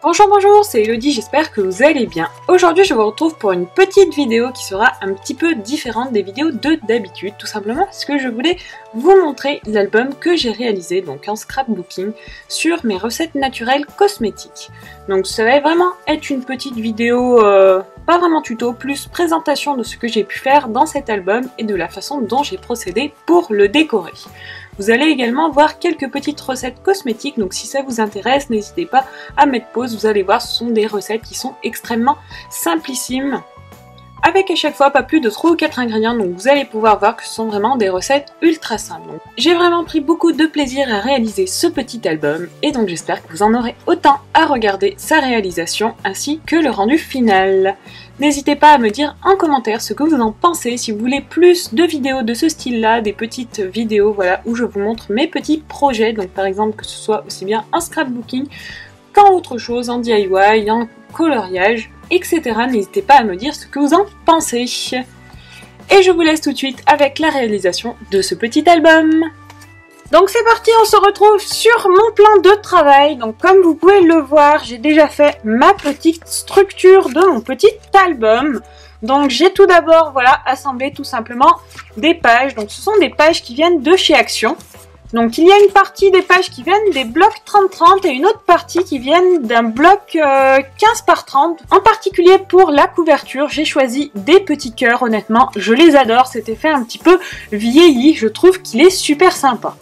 Bonjour, bonjour, c'est Elodie, j'espère que vous allez bien. Aujourd'hui, je vous retrouve pour une petite vidéo qui sera un petit peu différente des vidéos de d'habitude, tout simplement parce que je voulais vous montrer l'album que j'ai réalisé, donc en scrapbooking, sur mes recettes naturelles cosmétiques. Donc ça va vraiment être une petite vidéo, pas vraiment tuto, plus présentation de ce que j'ai pu faire dans cet album et de la façon dont j'ai procédé pour le décorer. Vous allez également voir quelques petites recettes cosmétiques, donc si ça vous intéresse, n'hésitez pas à mettre pause, vous allez voir, ce sont des recettes qui sont extrêmement simplissimes, avec à chaque fois pas plus de 3 ou 4 ingrédients, donc vous allez pouvoir voir que ce sont vraiment des recettes ultra simples. J'ai vraiment pris beaucoup de plaisir à réaliser ce petit album, et donc j'espère que vous en aurez autant à regarder sa réalisation, ainsi que le rendu final. N'hésitez pas à me dire en commentaire ce que vous en pensez, si vous voulez plus de vidéos de ce style-là, des petites vidéos voilà, où je vous montre mes petits projets, donc par exemple que ce soit aussi bien en scrapbooking qu'en autre chose, en DIY, en coloriage, etc. N'hésitez pas à me dire ce que vous en pensez. Et je vous laisse tout de suite avec la réalisation de ce petit album. Donc c'est parti, on se retrouve sur mon plan de travail. Donc comme vous pouvez le voir, j'ai déjà fait ma petite structure de mon petit album. Donc j'ai tout d'abord voilà, assemblé tout simplement des pages. Donc ce sont des pages qui viennent de chez Action. Donc il y a une partie des pages qui viennent des blocs 30-30 et une autre partie qui viennent d'un bloc 15 par 30. En particulier pour la couverture, j'ai choisi des petits cœurs, honnêtement, je les adore, cet effet un petit peu vieilli, je trouve qu'il est super sympa.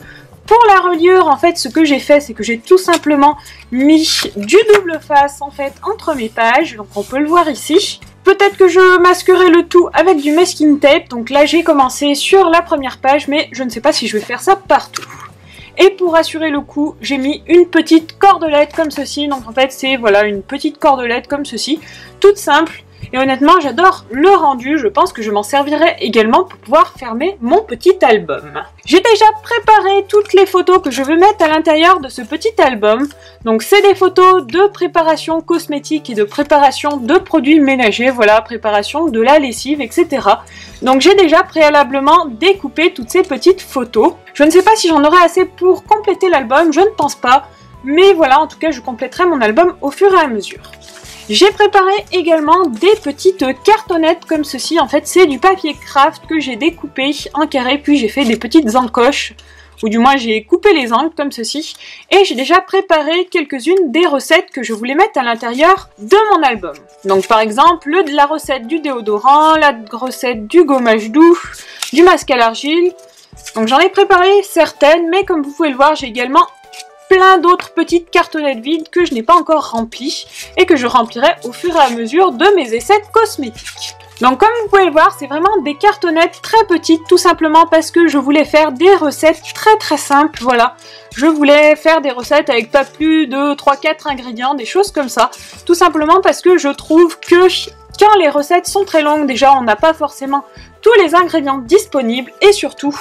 Pour la reliure, en fait, ce que j'ai fait, c'est que j'ai tout simplement mis du double face, en fait, entre mes pages, donc on peut le voir ici. Peut-être que je masquerai le tout avec du masking tape, donc là j'ai commencé sur la première page, mais je ne sais pas si je vais faire ça partout. Et pour assurer le coup, j'ai mis une petite cordelette comme ceci, donc en fait c'est voilà une petite cordelette comme ceci, toute simple. Et honnêtement, j'adore le rendu, je pense que je m'en servirai également pour pouvoir fermer mon petit album. J'ai déjà préparé toutes les photos que je veux mettre à l'intérieur de ce petit album. Donc c'est des photos de préparation cosmétique et de préparation de produits ménagers, voilà, préparation de la lessive, etc. Donc j'ai déjà préalablement découpé toutes ces petites photos. Je ne sais pas si j'en aurai assez pour compléter l'album, je ne pense pas. Mais voilà, en tout cas, je compléterai mon album au fur et à mesure. J'ai préparé également des petites cartonnettes comme ceci, en fait c'est du papier craft que j'ai découpé en carré, puis j'ai fait des petites encoches, ou du moins j'ai coupé les angles comme ceci, et j'ai déjà préparé quelques-unes des recettes que je voulais mettre à l'intérieur de mon album. Donc par exemple la recette du déodorant, la recette du gommage doux, du masque à l'argile, donc j'en ai préparé certaines, mais comme vous pouvez le voir j'ai également plein d'autres petites cartonnettes vides que je n'ai pas encore remplies et que je remplirai au fur et à mesure de mes essais cosmétiques. Donc comme vous pouvez le voir, c'est vraiment des cartonnettes très petites, tout simplement parce que je voulais faire des recettes très simples, voilà. Je voulais faire des recettes avec pas plus de 3-4 ingrédients, des choses comme ça, tout simplement parce que je trouve que quand les recettes sont très longues, déjà on n'a pas forcément tous les ingrédients disponibles et surtout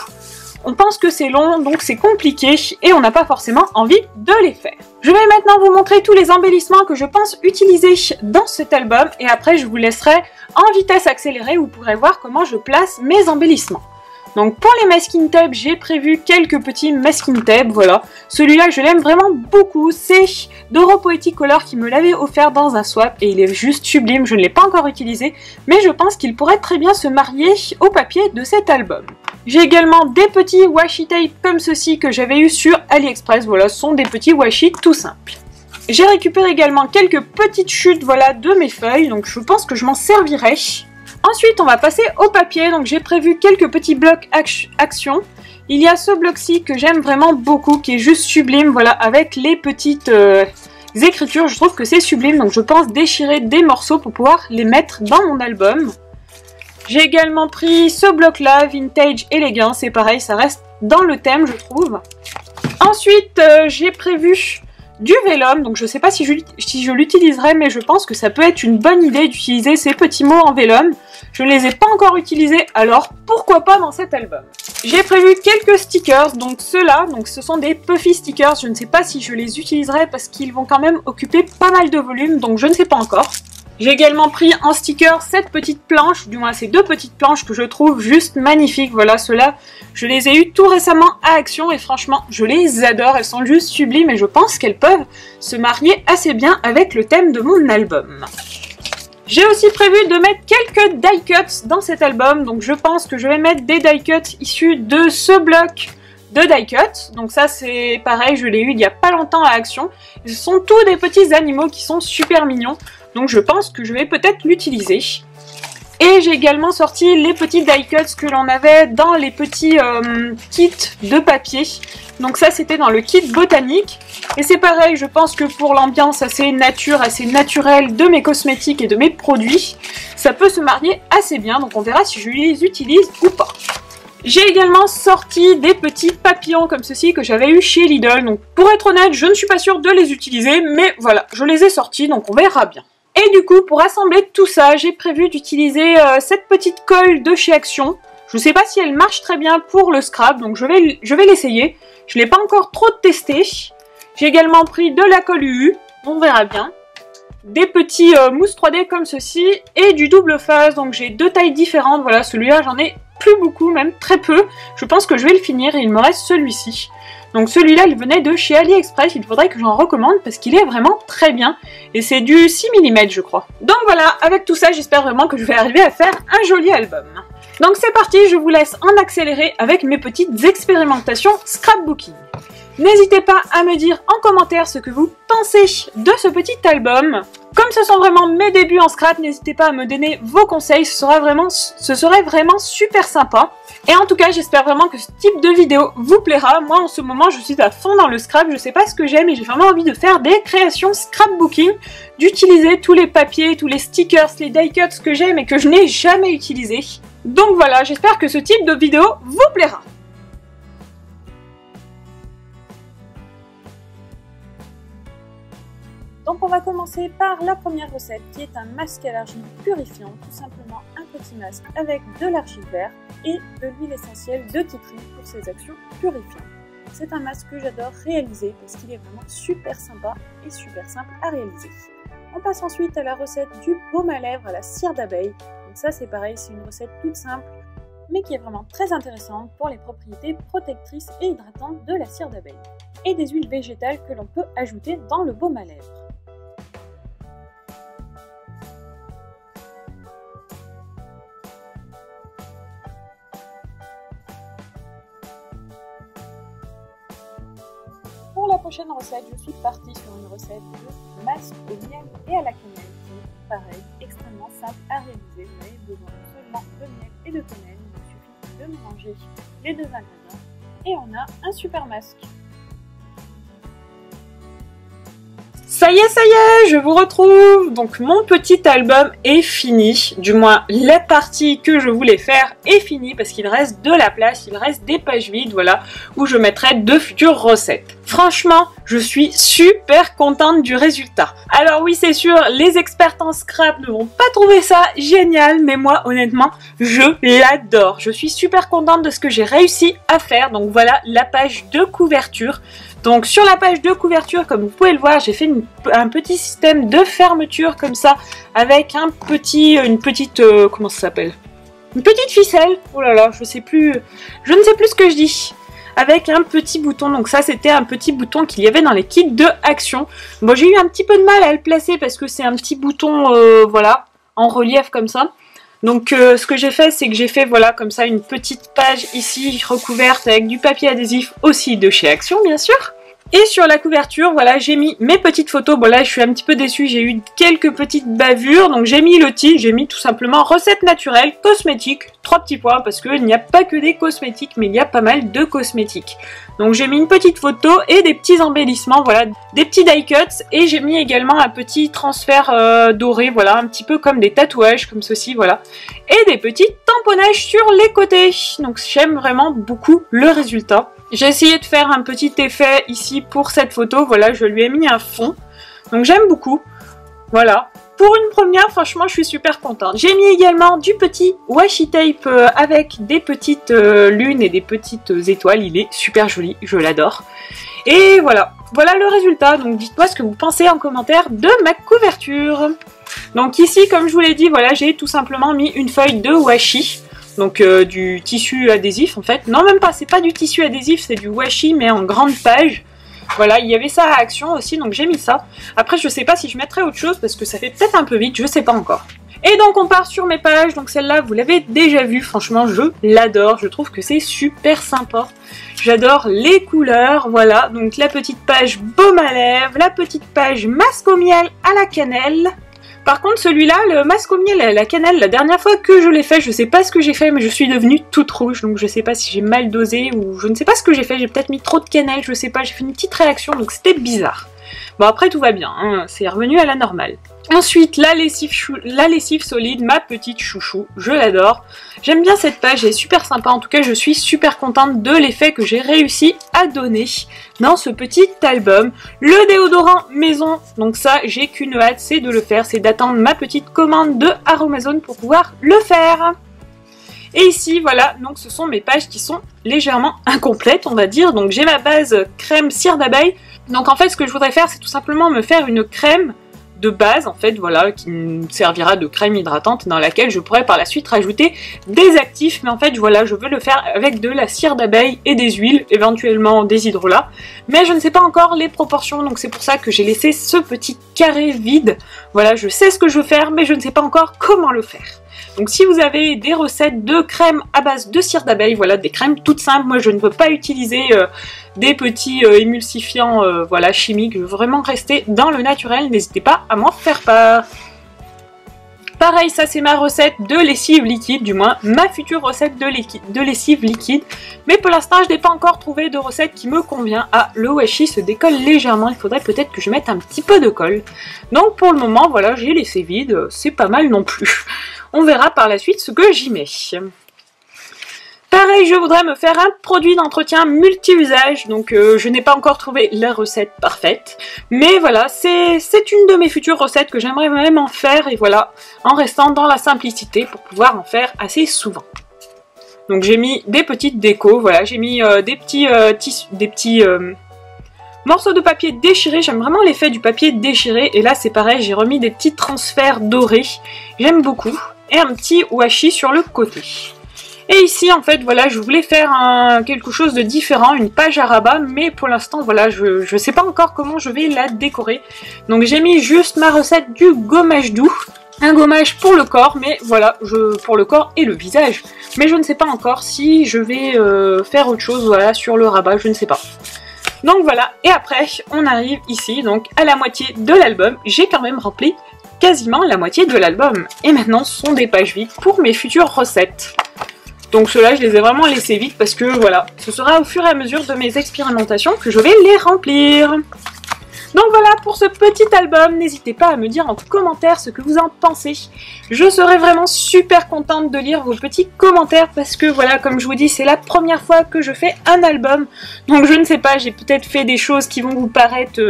on pense que c'est long, donc c'est compliqué et on n'a pas forcément envie de les faire. Je vais maintenant vous montrer tous les embellissements que je pense utiliser dans cet album et après je vous laisserai en vitesse accélérée où vous pourrez voir comment je place mes embellissements. Donc pour les masking tape, j'ai prévu quelques petits masking tape, voilà. Celui-là, je l'aime vraiment beaucoup, c'est d'Oro Poetic Color qui me l'avait offert dans un swap et il est juste sublime, je ne l'ai pas encore utilisé, mais je pense qu'il pourrait très bien se marier au papier de cet album. J'ai également des petits washi tape comme ceci que j'avais eu sur AliExpress, voilà, ce sont des petits washi tout simples. J'ai récupéré également quelques petites chutes, voilà, de mes feuilles, donc je pense que je m'en servirai. Ensuite, on va passer au papier, donc j'ai prévu quelques petits blocs Action. Il y a ce bloc-ci que j'aime vraiment beaucoup, qui est juste sublime, voilà, avec les petites écritures, je trouve que c'est sublime, donc je pense déchirer des morceaux pour pouvoir les mettre dans mon album. J'ai également pris ce bloc-là, Vintage Elegance, c'est pareil, ça reste dans le thème, je trouve. Ensuite, j'ai prévu du vélum, donc je ne sais pas si je l'utiliserai, mais je pense que ça peut être une bonne idée d'utiliser ces petits mots en vélum. Je ne les ai pas encore utilisés, alors pourquoi pas dans cet album. J'ai prévu quelques stickers, donc ceux-là, donc ce sont des puffy stickers, je ne sais pas si je les utiliserai parce qu'ils vont quand même occuper pas mal de volume, donc je ne sais pas encore. J'ai également pris en sticker cette petite planche, du moins ces deux petites planches que je trouve juste magnifiques. Voilà, ceux-là, je les ai eues tout récemment à Action et franchement, je les adore. Elles sont juste sublimes et je pense qu'elles peuvent se marier assez bien avec le thème de mon album. J'ai aussi prévu de mettre quelques die cuts dans cet album, donc je pense que je vais mettre des die cuts issus de ce bloc de die cut. Donc ça c'est pareil, je l'ai eu il y a pas longtemps à Action. Ce sont tous des petits animaux qui sont super mignons. Donc je pense que je vais peut-être l'utiliser. Et j'ai également sorti les petits die cuts que l'on avait dans les petits kits de papier. Donc ça c'était dans le kit botanique. Et c'est pareil, je pense que pour l'ambiance assez naturelle de mes cosmétiques et de mes produits, ça peut se marier assez bien. Donc on verra si je les utilise ou pas. J'ai également sorti des petits papillons comme ceci que j'avais eu chez Lidl. Donc pour être honnête, je ne suis pas sûre de les utiliser, mais voilà, je les ai sortis, donc on verra bien. Et du coup, pour assembler tout ça, j'ai prévu d'utiliser cette petite colle de chez Action. Je ne sais pas si elle marche très bien pour le scrap, donc je vais l'essayer. Je ne l'ai pas encore trop testé. J'ai également pris de la colle UU, on verra bien. Des petits mousses 3D comme ceci et du double face, donc j'ai deux tailles différentes. Voilà, celui-là j'en ai plus beaucoup, même très peu. Je pense que je vais le finir et il me reste celui-ci. Donc celui-là, il venait de chez AliExpress, il faudrait que j'en recommande parce qu'il est vraiment très bien. Et c'est du 6 mm je crois. Donc voilà, avec tout ça, j'espère vraiment que je vais arriver à faire un joli album. Donc c'est parti, je vous laisse en accéléré avec mes petites expérimentations scrapbooking. N'hésitez pas à me dire en commentaire ce que vous pensez de ce petit album. Comme ce sont vraiment mes débuts en scrap, n'hésitez pas à me donner vos conseils, ce serait vraiment super sympa. Et en tout cas, j'espère vraiment que ce type de vidéo vous plaira. Moi, en ce moment, je suis à fond dans le scrap, je sais pas ce que j'aime et j'ai vraiment envie de faire des créations scrapbooking, d'utiliser tous les papiers, tous les stickers, les die cuts que j'aime et que je n'ai jamais utilisés. Donc voilà, j'espère que ce type de vidéo vous plaira. Donc on va commencer par la première recette qui est un masque à l'argile purifiant, tout simplement un petit masque avec de l'argile verte et de l'huile essentielle de tea tree pour ses actions purifiantes. C'est un masque que j'adore réaliser parce qu'il est vraiment super sympa et super simple à réaliser. On passe ensuite à la recette du baume à lèvres à la cire d'abeille. Donc ça c'est pareil, c'est une recette toute simple mais qui est vraiment très intéressante pour les propriétés protectrices et hydratantes de la cire d'abeille. Et des huiles végétales que l'on peut ajouter dans le baume à lèvres. Pour la prochaine recette, je suis partie sur une recette de masque au miel et à la cannelle qui est pareil, extrêmement simple à réaliser. Vous avez besoin seulement de miel et de cannelle, il suffit de mélanger les deux ingrédients et on a un super masque. Ça y est, je vous retrouve. Donc mon petit album est fini, du moins la partie que je voulais faire est finie parce qu'il reste de la place, il reste des pages vides, voilà, où je mettrai de futures recettes. Franchement, je suis super contente du résultat. Alors oui, c'est sûr, les experts en scrap ne vont pas trouver ça génial, mais moi, honnêtement, je l'adore. Je suis super contente de ce que j'ai réussi à faire. Donc voilà la page de couverture. Donc sur la page de couverture, comme vous pouvez le voir, j'ai fait un petit système de fermeture comme ça, avec une petite ficelle. Oh là là, je ne sais plus ce que je dis. Avec un petit bouton, donc ça c'était un petit bouton qu'il y avait dans les kits de Action. Bon, j'ai eu un petit peu de mal à le placer parce que c'est un petit bouton, voilà, en relief comme ça. Donc ce que j'ai fait, c'est que j'ai fait voilà comme ça une petite page ici recouverte avec du papier adhésif aussi de chez Action bien sûr. Et sur la couverture, voilà, j'ai mis mes petites photos. Bon là, je suis un petit peu déçue, j'ai eu quelques petites bavures. Donc j'ai mis le titre, j'ai mis tout simplement recettes naturelles, cosmétiques, 3 petits points parce qu'il n'y a pas que des cosmétiques, mais il y a pas mal de cosmétiques. Donc j'ai mis une petite photo et des petits embellissements, voilà, des petits die cuts. Et j'ai mis également un petit transfert doré, voilà, un petit peu comme des tatouages, comme ceci, voilà. Et des petits tamponnages sur les côtés. Donc j'aime vraiment beaucoup le résultat. J'ai essayé de faire un petit effet ici pour cette photo, voilà, je lui ai mis un fond. Donc j'aime beaucoup, voilà. Pour une première, franchement, je suis super contente. J'ai mis également du petit washi tape avec des petites lunes et des petites étoiles. Il est super joli, je l'adore. Et voilà, voilà le résultat. Donc dites-moi ce que vous pensez en commentaire de ma couverture. Donc ici, comme je vous l'ai dit, voilà, j'ai tout simplement mis une feuille de washi. Donc du tissu adhésif en fait. Non, même pas, c'est pas du tissu adhésif, c'est du washi mais en grande page. Voilà, il y avait ça à Action aussi, donc j'ai mis ça. Après, je sais pas si je mettrai autre chose parce que ça fait peut-être un peu vite, je sais pas encore. Et donc on part sur mes pages, donc celle-là vous l'avez déjà vue, franchement je l'adore, je trouve que c'est super sympa. J'adore les couleurs, voilà, donc la petite page baume à lèvres, la petite page masque au miel à la cannelle. Par contre celui-là, le masque au miel à la cannelle, la dernière fois que je l'ai fait, je sais pas ce que j'ai fait, mais je suis devenue toute rouge, donc je sais pas si j'ai mal dosé ou je ne sais pas ce que j'ai fait, j'ai peut-être mis trop de cannelle, je sais pas, j'ai fait une petite réaction, donc c'était bizarre. Bon après tout va bien, hein, c'est revenu à la normale. Ensuite, la lessive solide, ma petite chouchou, je l'adore. J'aime bien cette page, elle est super sympa, en tout cas je suis super contente de l'effet que j'ai réussi à donner dans ce petit album. Le déodorant maison, donc ça j'ai qu'une hâte, c'est de le faire, c'est d'attendre ma petite commande de Aromazone pour pouvoir le faire. Et ici, voilà, donc ce sont mes pages qui sont légèrement incomplètes, on va dire. Donc j'ai ma base crème cire d'abeille. Donc en fait, ce que je voudrais faire, c'est tout simplement me faire une crème de base, en fait, voilà, qui me servira de crème hydratante dans laquelle je pourrais par la suite rajouter des actifs. Mais en fait, voilà, je veux le faire avec de la cire d'abeille et des huiles, éventuellement des hydrolats. Mais je ne sais pas encore les proportions, donc c'est pour ça que j'ai laissé ce petit carré vide. Voilà, je sais ce que je veux faire, mais je ne sais pas encore comment le faire. Donc si vous avez des recettes de crème à base de cire d'abeille, voilà, des crèmes toutes simples, moi je ne veux pas utiliser des petits émulsifiants voilà, chimiques, je veux vraiment rester dans le naturel, n'hésitez pas à m'en faire part. Pareil, ça c'est ma recette de lessive liquide, du moins ma future recette de lessive liquide. Mais pour l'instant, je n'ai pas encore trouvé de recette qui me convient. Ah, le washi se décolle légèrement, il faudrait peut-être que je mette un petit peu de colle. Donc pour le moment, voilà, j'ai laissé vide, c'est pas mal non plus. On verra par la suite ce que j'y mets. Pareil, je voudrais me faire un produit d'entretien multi-usage, donc je n'ai pas encore trouvé la recette parfaite. Mais voilà, c'est une de mes futures recettes que j'aimerais vraiment faire, et voilà, en restant dans la simplicité pour pouvoir en faire assez souvent. Donc j'ai mis des petites décos, voilà, j'ai mis des petits morceaux de papier déchirés, j'aime vraiment l'effet du papier déchiré, et là c'est pareil, j'ai remis des petits transferts dorés, j'aime beaucoup, et un petit washi sur le côté. Et ici, en fait, voilà, je voulais faire quelque chose de différent, une page à rabat, mais pour l'instant, voilà, je sais pas encore comment je vais la décorer. Donc j'ai mis juste ma recette du gommage doux, un gommage pour le corps, mais voilà, pour le corps et le visage. Mais je ne sais pas encore si je vais faire autre chose, voilà, sur le rabat, je ne sais pas. Donc voilà, et après, on arrive ici, donc à la moitié de l'album. J'ai quand même rempli quasiment la moitié de l'album. Et maintenant, ce sont des pages vides pour mes futures recettes. Donc ceux-là, je les ai vraiment laissés vides parce que voilà, ce sera au fur et à mesure de mes expérimentations que je vais les remplir. Donc voilà pour ce petit album, n'hésitez pas à me dire en commentaire ce que vous en pensez. Je serai vraiment super contente de lire vos petits commentaires parce que voilà, comme je vous dis, c'est la première fois que je fais un album. Donc je ne sais pas, j'ai peut-être fait des choses qui vont vous paraître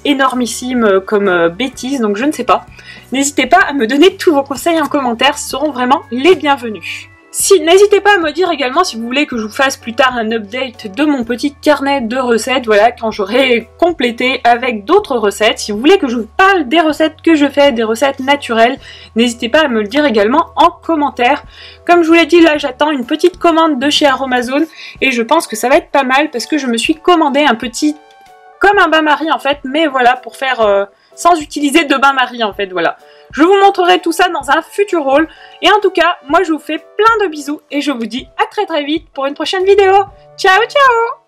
énormissimes comme bêtises, donc je ne sais pas. N'hésitez pas à me donner tous vos conseils en commentaire, ce seront vraiment les bienvenus. N'hésitez pas à me dire également si vous voulez que je vous fasse plus tard un update de mon petit carnet de recettes, voilà, quand j'aurai complété avec d'autres recettes. Si vous voulez que je vous parle des recettes que je fais, des recettes naturelles, n'hésitez pas à me le dire également en commentaire. Comme je vous l'ai dit, là j'attends une petite commande de chez Aromazone et je pense que ça va être pas mal parce que je me suis commandé un petit, comme un bain-marie en fait, mais voilà, pour faire sans utiliser de bain-marie en fait, voilà. Je vous montrerai tout ça dans un futur haul. Et en tout cas, moi je vous fais plein de bisous et je vous dis à très vite pour une prochaine vidéo. Ciao ciao!